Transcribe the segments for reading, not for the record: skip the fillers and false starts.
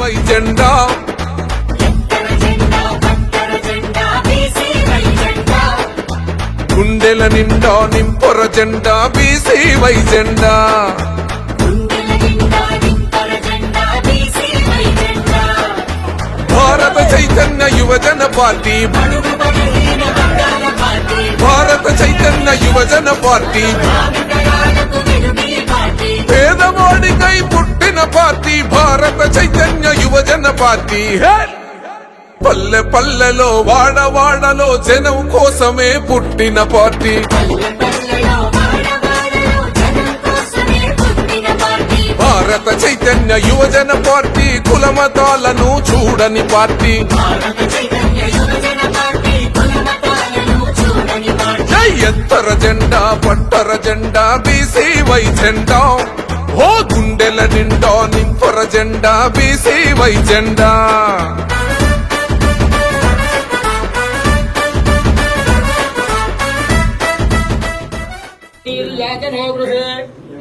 Why జెండా గుండెల నిండా నింపొర జెండా బీసీ వై జెండా భారత చైతన్య యువజన పార్టీ భారత చైతన్య యువజన పార్టీ పేదవాడికై పుట్టిన పార్టీ భారత చైతన్య యువజన పార్టీ పల్లె పల్లెలో వాడవాడలో జనం కోసమే పుట్టిన పార్టీ భారత చైతన్య యువజన పార్టీ కుల మతాలను చూడని పార్టీ ఎత్తర జెండా పట్టర జెండా బీసీ వై జెండా ఓ గుండెల నిండా నింపర జెండా బీసీ వై జెండా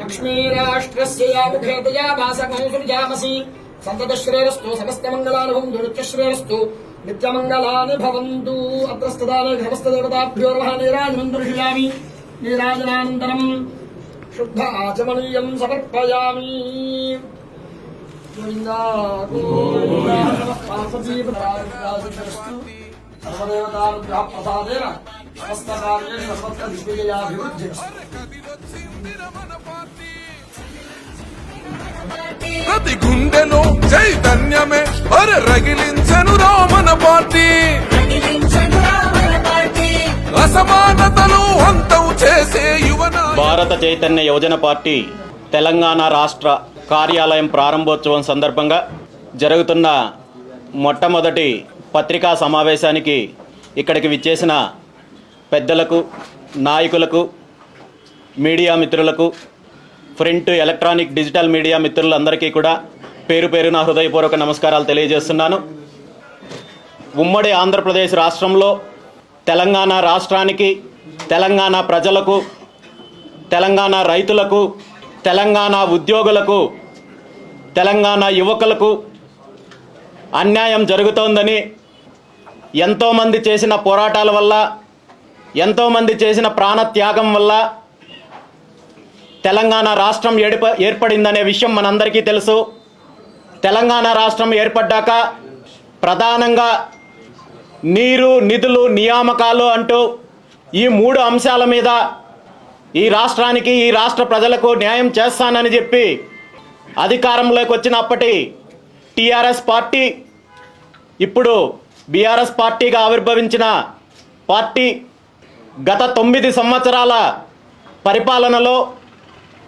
లక్ష్మీరాష్ట్రస్యాముఖేతయామాసకౌసుర్యామసి సంతతశ్రేరస్తు సమస్తమంగళానుభం దురుత్యశ్రేరస్తు నిత్యమంగళాని భవంతు. అత్రస్తదానే సమస్తదేవతాభ్యో నమః. నీరాజనం దర్శయామి. నీరాజనానంతరం శుద్ధ ఆచమనీయం సమర్పయామి. సర్వదేవతానుగ్రహ ప్రసాదేన సమస్త కార్యేషు సర్వత్ర దిగ్విజయాభివృద్ధిరస్తు. ప్రతి గుండెలో చైతన్యమే రగిలించను రామన పార్టీ అసమానతలు అంతం చేసే యువన. భారత చైతన్య యువజన పార్టీ తెలంగాణ రాష్ట్ర కార్యాలయం ప్రారంభోత్సవం సందర్భంగా జరుగుతున్న మొట్టమొదటి పత్రికా సమావేశానికి ఇక్కడికి విచ్చేసిన పెద్దలకు, నాయకులకు, మీడియా మిత్రులకు, ప్రింట్, ఎలక్ట్రానిక్, డిజిటల్ మీడియా మిత్రులందరికీ కూడా పేరు పేరున హృదయపూర్వక నమస్కారాలు తెలియజేస్తున్నాను. ఉమ్మడి ఆంధ్రప్రదేశ్ రాష్ట్రంలో తెలంగాణ రాష్ట్రానికి, తెలంగాణ ప్రజలకు, తెలంగాణ రైతులకు, తెలంగాణ ఉద్యోగులకు, తెలంగాణ యువకులకు అన్యాయం జరుగుతోందని, ఎంతోమంది చేసిన పోరాటాల వల్ల, ఎంతోమంది చేసిన ప్రాణత్యాగం వల్ల తెలంగాణ రాష్ట్రం ఏర్పడిందనే విషయం మనందరికీ తెలుసు. తెలంగాణ రాష్ట్రం ఏర్పడ్డాక ప్రధానంగా నీరు, నిధులు, నియామకాలు అంటూ ఈ 3 అంశాల మీద ఈ రాష్ట్రానికి, ఈ రాష్ట్ర ప్రజలకు న్యాయం చేస్తానని చెప్పి అధికారంలోకి వచ్చినప్పటి టీఆర్ఎస్ పార్టీ, ఇప్పుడు బీఆర్ఎస్ పార్టీగా ఆవిర్భవించిన పార్టీ గత 9 సంవత్సరాల పరిపాలనలో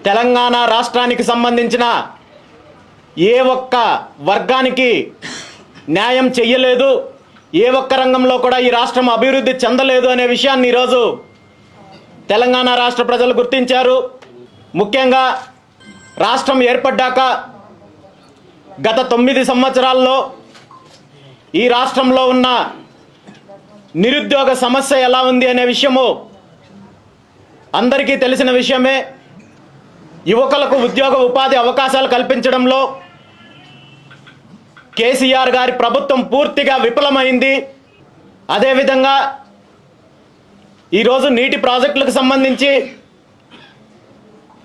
తెలంగాణ రాష్ట్రానికి సంబంధించిన ఏ ఒక్క వర్గానికి న్యాయం చెయ్యలేదు, ఏ ఒక్క రంగంలో కూడా ఈ రాష్ట్రం అభివృద్ధి చెందలేదు అనే విషయాన్ని ఈరోజు తెలంగాణ రాష్ట్ర ప్రజలు గుర్తించారు. ముఖ్యంగా రాష్ట్రం ఏర్పడ్డాక గత 9 సంవత్సరాల్లో ఈ రాష్ట్రంలో ఉన్న నిరుద్యోగ సమస్య ఎలా ఉంది అనే విషయము అందరికీ తెలిసిన విషయమే. యువకులకు ఉద్యోగ ఉపాధి అవకాశాలు కల్పించడంలో కేసీఆర్ గారి ప్రభుత్వం పూర్తిగా విఫలమైంది. అదేవిధంగా ఈరోజు నీటి ప్రాజెక్టులకు సంబంధించి,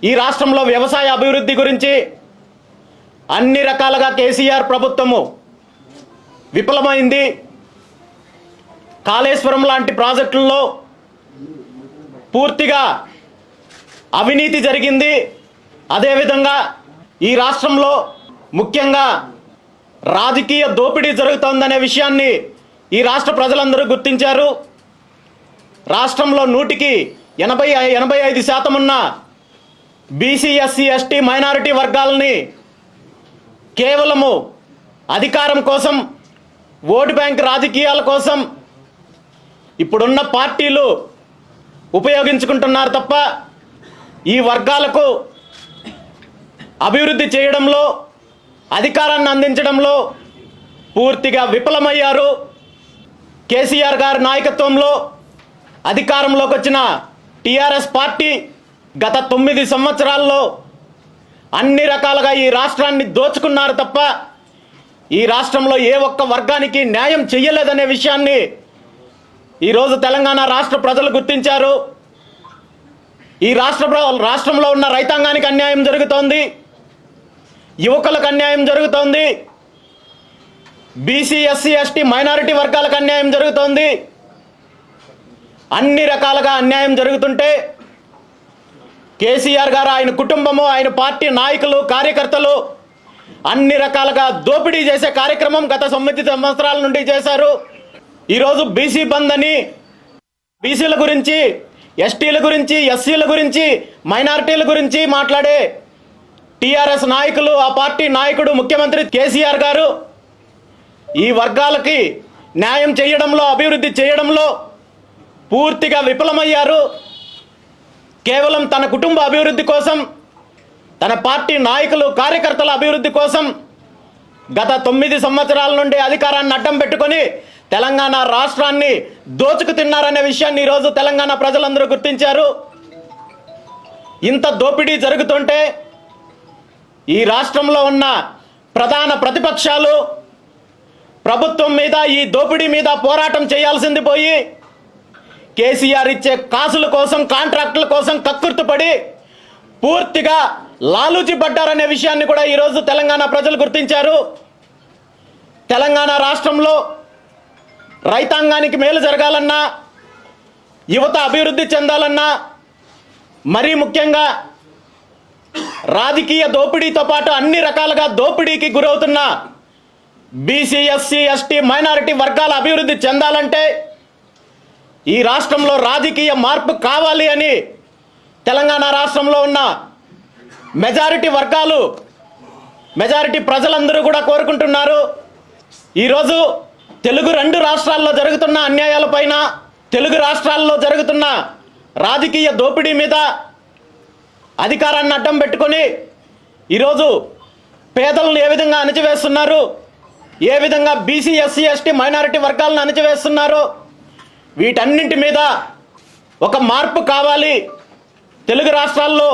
ఈ రాష్ట్రంలో వ్యవసాయ అభివృద్ధి గురించి అన్ని రకాలుగా కేసీఆర్ ప్రభుత్వము విఫలమైంది. కాళేశ్వరం లాంటి ప్రాజెక్టుల్లో పూర్తిగా అవినీతి జరిగింది. అదేవిధంగా ఈ రాష్ట్రంలో ముఖ్యంగా రాజకీయ దోపిడీ జరుగుతోందనే విషయాన్ని ఈ రాష్ట్ర ప్రజలందరూ గుర్తించారు. రాష్ట్రంలో 100కి 85% ఉన్న బీసీ, ఎస్సీ, ఎస్టీ, మైనారిటీ వర్గాలని కేవలము అధికారం కోసం, ఓటు బ్యాంక్ రాజకీయాల కోసం ఇప్పుడున్న పార్టీలు ఉపయోగించుకుంటున్నారు తప్ప ఈ వర్గాలకు అభివృద్ధి చేయడంలో, అధికారాన్ని అందించడంలో పూర్తిగా విఫలమయ్యారు. కేసీఆర్ గారి నాయకత్వంలో అధికారంలోకి వచ్చిన టీఆర్ఎస్ పార్టీ గత 9 సంవత్సరాల్లో అన్ని రకాలుగా ఈ రాష్ట్రాన్ని దోచుకున్నారు తప్ప ఈ రాష్ట్రంలో ఏ ఒక్క వర్గానికి న్యాయం చెయ్యలేదనే విషయాన్ని ఈరోజు తెలంగాణ రాష్ట్ర ప్రజలు గుర్తించారు. ఈ రాష్ట్రంలో ఉన్న రైతాంగానికి అన్యాయం జరుగుతోంది, యువకులకు అన్యాయం జరుగుతోంది, బీసీ ఎస్సీ ఎస్టీ మైనారిటీ వర్గాలకు అన్యాయం జరుగుతోంది. అన్ని రకాలుగా అన్యాయం జరుగుతుంటే కేసీఆర్ గారు, ఆయన కుటుంబము, ఆయన పార్టీ నాయకులు, కార్యకర్తలు అన్ని రకాలుగా దోపిడీ చేసే కార్యక్రమం గత 9 సంవత్సరాల నుండి చేశారు. ఈరోజు బీసీ బంద్ అని బీసీల గురించి, ఎస్టీల గురించి, ఎస్సీల గురించి, మైనారిటీల గురించి మాట్లాడే టీఆర్ఎస్ నాయకులు, ఆ పార్టీ నాయకుడు ముఖ్యమంత్రి కేసీఆర్ గారు ఈ వర్గాలకి న్యాయం చేయడంలో, అభివృద్ధి చేయడంలో పూర్తిగా విఫలమయ్యారు. కేవలం తన కుటుంబ అభివృద్ధి కోసం, తన పార్టీ నాయకులు, కార్యకర్తల అభివృద్ధి కోసం గత 9 సంవత్సరాల నుండి అధికారాన్ని అడ్డం పెట్టుకొని తెలంగాణ రాష్ట్రాన్ని దోచుకు తిన్నారనే విషయాన్ని ఈరోజు తెలంగాణ ప్రజలందరూ గుర్తించారు. ఇంత దోపిడీ జరుగుతుంటే ఈ రాష్ట్రంలో ఉన్న ప్రధాన ప్రతిపక్షాలు ప్రభుత్వం మీద, ఈ దోపిడీ మీద పోరాటం చేయాల్సింది పోయి కేసీఆర్ ఇచ్చే కాసుల కోసం, కాంట్రాక్టుల కోసం కక్కుర్తుపడి పూర్తిగా లాలూచి పడ్డారనే విషయాన్ని కూడా ఈరోజు తెలంగాణ ప్రజలు గుర్తించారు. తెలంగాణ రాష్ట్రంలో రైతాంగానికి మేలు జరగాలన్నా, యువత అభివృద్ధి చెందాలన్నా, మరీ ముఖ్యంగా రాజకీయ దోపిడీతో పాటు అన్ని రకాలుగా దోపిడీకి గురవుతున్న బీసీ ఎస్సీ ఎస్టీ మైనారిటీ వర్గాల అభివృద్ధి చెందాలంటే ఈ రాష్ట్రంలో రాజకీయ మార్పు కావాలి అని తెలంగాణ రాష్ట్రంలో ఉన్న మెజారిటీ వర్గాలు, మెజారిటీ ప్రజలందరూ కూడా కోరుకుంటున్నారు. ఈరోజు తెలుగు 2 రాష్ట్రాల్లో జరుగుతున్న అన్యాయాలపైన, తెలుగు రాష్ట్రాల్లో జరుగుతున్న రాజకీయ దోపిడీ మీద అధికారాన్ని అడ్డం పెట్టుకొని ఈరోజు పేదలను ఏ విధంగా అణచివేస్తున్నారు, ఏ విధంగా బీసీ ఎస్సీ ఎస్టీ మైనారిటీ వర్గాలను అణచివేస్తున్నారు, వీటన్నింటి మీద ఒక మార్పు కావాలి. తెలుగు రాష్ట్రాల్లో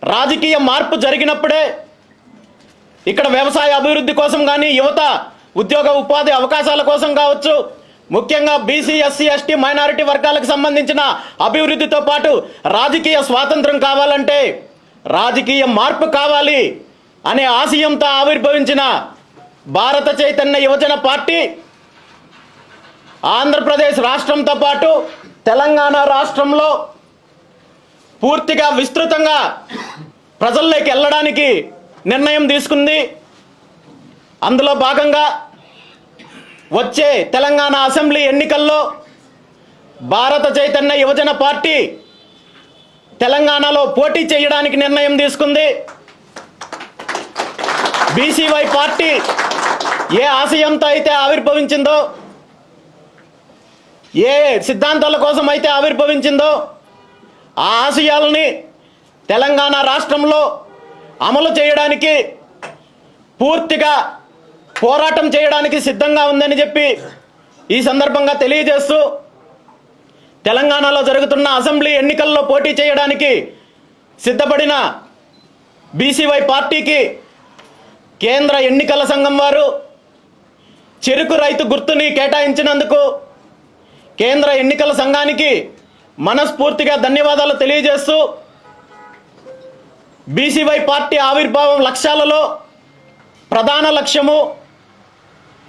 రాజకీయ మార్పు జరిగినప్పుడే ఇక్కడ వ్యవసాయ అభివృద్ధి కోసం కానీ, యువత ఉద్యోగ ఉపాధి అవకాశాల కోసం కావచ్చు, ముఖ్యంగా బీసీ ఎస్సీ ఎస్టీ మైనారిటీ వర్గాలకు సంబంధించిన అభివృద్ధితో పాటు రాజకీయ స్వాతంత్రం కావాలంటే రాజకీయ మార్పు కావాలి అనే ఆశయంతో ఆవిర్భవించిన భారత చైతన్య యువజన పార్టీ ఆంధ్రప్రదేశ్ రాష్ట్రంతో పాటు తెలంగాణ రాష్ట్రంలో పూర్తిగా విస్తృతంగా ప్రజల్లోకి వెళ్ళడానికి నిర్ణయం తీసుకుంది. అందులో భాగంగా వచ్చే తెలంగాణ అసెంబ్లీ ఎన్నికల్లో భారత చైతన్య యువజన పార్టీ తెలంగాణలో పోటీ చేయడానికి నిర్ణయం తీసుకుంది. బీసీవై పార్టీ ఏ ఆశయంతో అయితే ఆవిర్భవించిందో, ఏ సిద్ధాంతాల కోసం అయితే ఆవిర్భవించిందో ఆ ఆశయాలని తెలంగాణ రాష్ట్రంలో అమలు చేయడానికి పూర్తిగా పోరాటం చేయడానికి సిద్ధంగా ఉందని చెప్పి ఈ సందర్భంగా తెలియజేస్తూ, తెలంగాణలో జరుగుతున్న అసెంబ్లీ ఎన్నికల్లో పోటీ చేయడానికి సిద్ధపడిన బీసీవై పార్టీకి కేంద్ర ఎన్నికల సంఘం వారు చెరుకు రైతు గుర్తుని కేటాయించినందుకు కేంద్ర ఎన్నికల సంఘానికి మనస్ఫూర్తిగా ధన్యవాదాలు తెలియజేస్తూ, బీసీవై పార్టీ ఆవిర్భావం లక్ష్యాలలో ప్రధాన లక్ష్యము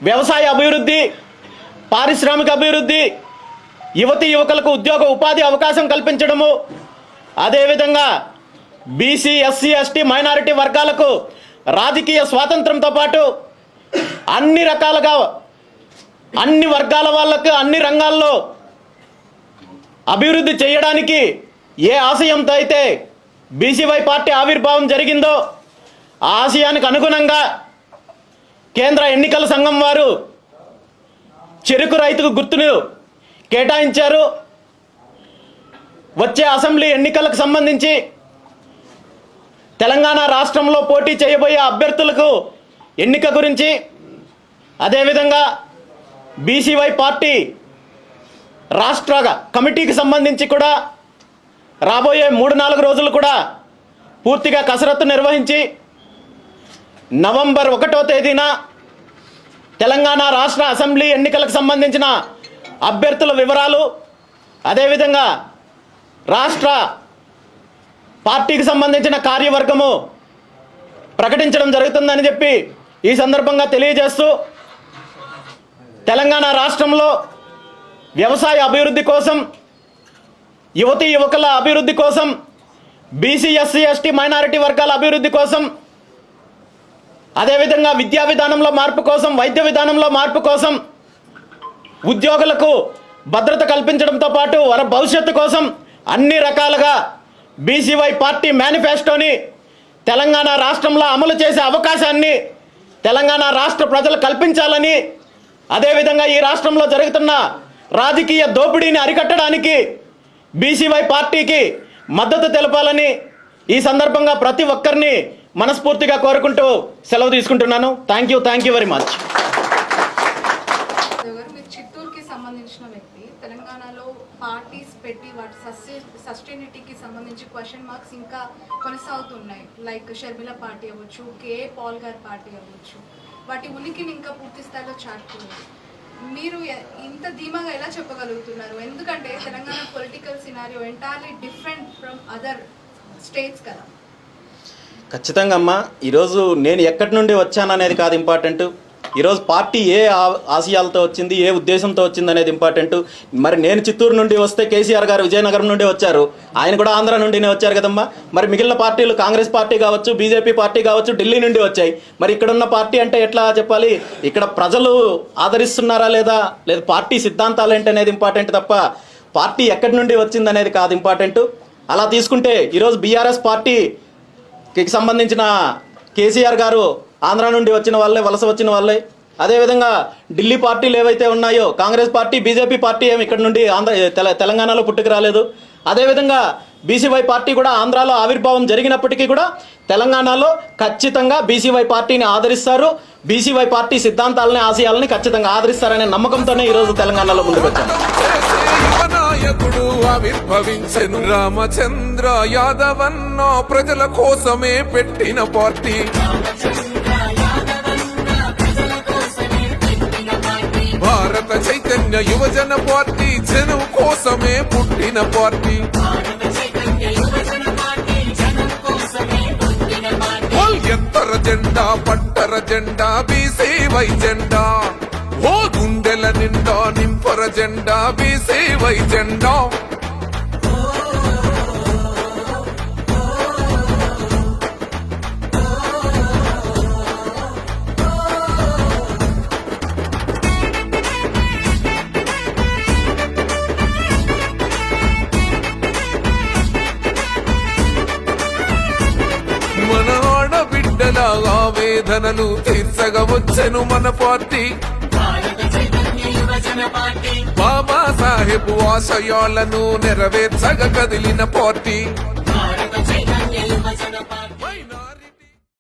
వ్యవసాయ అభివృద్ధి, పారిశ్రామిక అభివృద్ధి, యువతీ యువకులకు ఉద్యోగ ఉపాధి అవకాశం కల్పించడము, అదేవిధంగా బీసీ ఎస్సీ ఎస్టీ మైనారిటీ వర్గాలకు రాజకీయ స్వాతంత్రంతో పాటు అన్ని రకాలుగా అన్ని వర్గాల వాళ్ళకు అన్ని రంగాల్లో అభివృద్ధి చేయడానికి ఏ ఆశయంతో అయితే బీసీవై పార్టీ ఆవిర్భావం జరిగిందో ఆ ఆశయానికి అనుగుణంగా కేంద్ర ఎన్నికల సంఘం వారు చెరుకు రైతుకు గుర్తును కేటాయించారు. వచ్చే అసెంబ్లీ ఎన్నికలకు సంబంధించి తెలంగాణ రాష్ట్రంలో పోటీ చేయబోయే అభ్యర్థులకు ఎన్నిక గురించి, అదేవిధంగా బీసీవై పార్టీ రాష్ట్ర కమిటీకి సంబంధించి కూడా రాబోయే 3-4 రోజులు కూడా పూర్తిగా కసరత్తు నిర్వహించి నవంబర్ 1వ తేదీన తెలంగాణ రాష్ట్ర అసెంబ్లీ ఎన్నికలకు సంబంధించిన అభ్యర్థుల వివరాలు, అదేవిధంగా రాష్ట్ర పార్టీకి సంబంధించిన కార్యవర్గము ప్రకటించడం జరుగుతుందని చెప్పి ఈ సందర్భంగా తెలియజేస్తూ, తెలంగాణ రాష్ట్రంలో వ్యవసాయ అభివృద్ధి కోసం, యువతీ యువకుల అభివృద్ధి కోసం, బీసీ ఎస్సీ ఎస్టీ మైనారిటీ వర్గాల అభివృద్ధి కోసం, అదేవిధంగా విద్యా విధానంలో మార్పు కోసం, వైద్య విధానంలో మార్పు కోసం, ఉద్యోగులకు భద్రత కల్పించడంతో పాటు వారి భవిష్యత్తు కోసం అన్ని రకాలుగా బీసీవై పార్టీ మేనిఫెస్టోని తెలంగాణ రాష్ట్రంలో అమలు చేసే అవకాశాన్ని తెలంగాణ రాష్ట్ర ప్రజలు కల్పించాలని, అదేవిధంగా ఈ రాష్ట్రంలో జరుగుతున్న రాజకీయ దోపిడీని అరికట్టడానికి బీసీవై పార్టీకి మద్దతు తెలపాలని ఈ సందర్భంగా ప్రతి ఒక్కరిని మనస్ఫూర్తిగా కోరుకుంటూ సెలవు తీసుకుంటున్నాను. Thank you very much. మీరు చిత్తూరుకి సంబంధించిన వ్యక్తి, తెలంగాణలో పార్టీస్ పెట్టి వాటి సస్టైనిటీకి సంబంధించి క్వశ్చన్ మార్క్స్ ఇంకా కొనసాగుతున్నాయి. లైక్ షర్మిల పార్టీ అవ్వచ్చు, కేఏ పాల్ గారి పార్టీ అవ్వచ్చు, వాటి ఉనికిని ఇంకా పూర్తి స్థాయిలో చాటుకున్నారు. మీరు ఇంత ధీమాగా ఎలా చెప్పగలుగుతున్నారు? ఎందుకంటే Telangana political scenario entirely different from other states కదా. ఖచ్చితంగా అమ్మా, ఈరోజు నేను ఎక్కడి నుండి వచ్చాననేది కాదు ఇంపార్టెంట్. ఈరోజు పార్టీ ఏ ఆశయాలతో వచ్చింది, ఏ ఉద్దేశంతో వచ్చింది అనేది ఇంపార్టెంట్. మరి నేను చిత్తూరు నుండి వస్తే కేసీఆర్ గారు విజయనగరం నుండి వచ్చారు, ఆయన కూడా ఆంధ్ర నుండినే వచ్చారు కదమ్మా. మరి మిగిలిన పార్టీలు కాంగ్రెస్ పార్టీ కావచ్చు, బీజేపీ పార్టీ కావచ్చు, ఢిల్లీ నుండి వచ్చాయి. మరి ఇక్కడున్న పార్టీ అంటే ఎట్లా చెప్పాలి? ఇక్కడ ప్రజలు ఆదరిస్తున్నారా లేదా పార్టీ సిద్ధాంతాలు ఏంటి అనేది ఇంపార్టెంట్ తప్ప పార్టీ ఎక్కడి నుండి వచ్చింది అనేది కాదు ఇంపార్టెంట్. అలా తీసుకుంటే ఈరోజు బీఆర్ఎస్ పార్టీకి సంబంధించిన కేసీఆర్ గారు ఆంధ్ర నుండి వచ్చిన వాళ్ళే, వలస వచ్చిన వాళ్ళే. అదేవిధంగా ఢిల్లీ పార్టీలు ఏవైతే ఉన్నాయో కాంగ్రెస్ పార్టీ, బీజేపీ పార్టీ ఏమి ఇక్కడ నుండి తెలంగాణలో పుట్టుకు రాలేదు. అదేవిధంగా బీసీవై పార్టీ కూడా ఆంధ్రాలో ఆవిర్భావం జరిగినప్పటికీ కూడా తెలంగాణలో ఖచ్చితంగా బీసీవై పార్టీని ఆదరిస్తారు. బీసీవై పార్టీ సిద్ధాంతాలని, ఆశయాలని ఖచ్చితంగా ఆదరిస్తారనే నమ్మకంతోనే ఈరోజు తెలంగాణలో ముందుకు వచ్చాను. నాయకుడు ఆవిర్భవించెను రామచంద్ర యాదవన్నో ప్రజల కోసమే పెట్టిన పార్టీ. భారత చైతన్య యువజన పార్టీ జనం కోసమే పుట్టిన పార్టీ. ఎత్తర జెండా పట్టర జెండా బీసీవై జెండా, ఓ గుండెల నిండా నింపర జెండా బీసీవై జెండా. మన ఆడబిడ్డల ఆవేదనలు తీర్చగా వచ్చెను మన పార్టీ. బాబా సాహెబ్ ఆశయాలను నెరవేర్చగా కదిలిన పార్టీ.